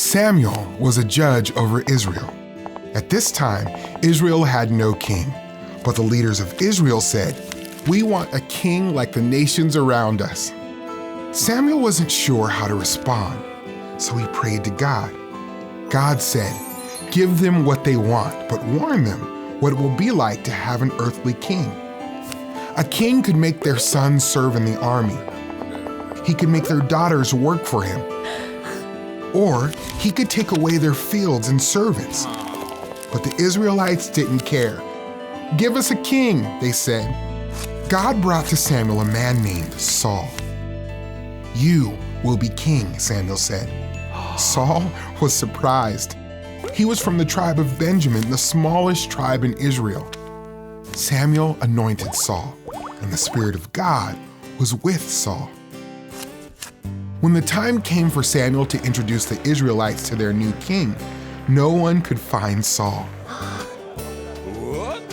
Samuel was a judge over Israel. At this time, Israel had no king, but the leaders of Israel said, "We want a king like the nations around us." Samuel wasn't sure how to respond, so he prayed to God. God said, "Give them what they want, but warn them what it will be like to have an earthly king." A king could make their sons serve in the army. He could make their daughters work for him. Or he could take away their fields and servants. But the Israelites didn't care. "Give us a king," they said. God brought to Samuel a man named Saul. "You will be king," Samuel said. Saul was surprised. He was from the tribe of Benjamin, the smallest tribe in Israel. Samuel anointed Saul, and the Spirit of God was with Saul. When the time came for Samuel to introduce the Israelites to their new king, no one could find Saul.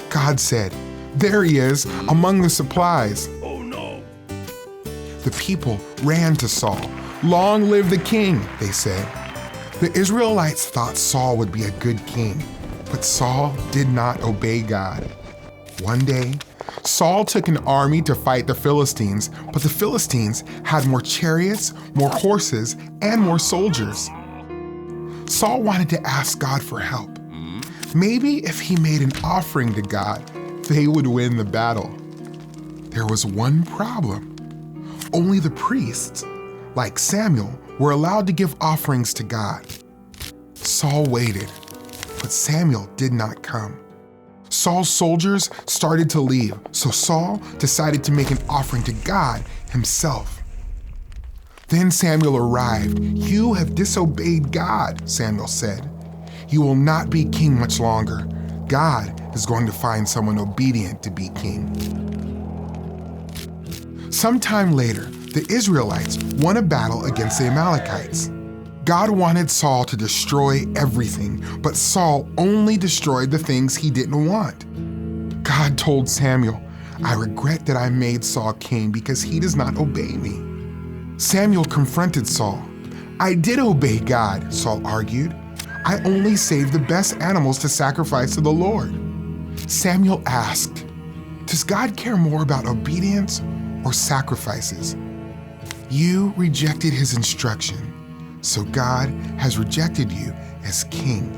God said, "There he is, among the supplies." Oh no! The people ran to Saul. "Long live the king," they said. The Israelites thought Saul would be a good king, but Saul did not obey God. One day, Saul took an army to fight the Philistines, but the Philistines had more chariots, more horses, and more soldiers. Saul wanted to ask God for help. Maybe if he made an offering to God, they would win the battle. There was one problem. Only the priests, like Samuel, were allowed to give offerings to God. Saul waited, but Samuel did not come. Saul's soldiers started to leave, so Saul decided to make an offering to God himself. Then Samuel arrived. "You have disobeyed God," Samuel said. "You will not be king much longer. God is going to find someone obedient to be king." Sometime later, the Israelites won a battle against the Amalekites. God wanted Saul to destroy everything, but Saul only destroyed the things he didn't want. God told Samuel, "I regret that I made Saul king because he does not obey me." Samuel confronted Saul. "I did obey God," Saul argued. "I only saved the best animals to sacrifice to the Lord." Samuel asked, "Does God care more about obedience or sacrifices?" You rejected his instruction, so God has rejected you as king.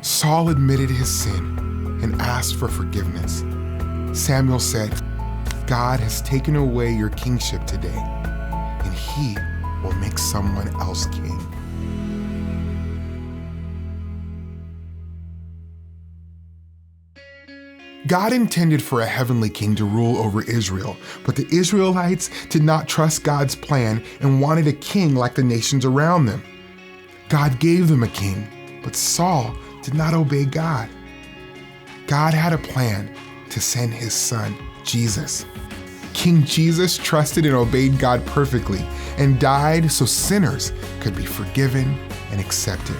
Saul admitted his sin and asked for forgiveness. Samuel said, "God has taken away your kingship today, and he will make someone else king." God intended for a heavenly king to rule over Israel, but the Israelites did not trust God's plan and wanted a king like the nations around them. God gave them a king, but Saul did not obey God. God had a plan to send his son, Jesus. King Jesus trusted and obeyed God perfectly and died so sinners could be forgiven and accepted.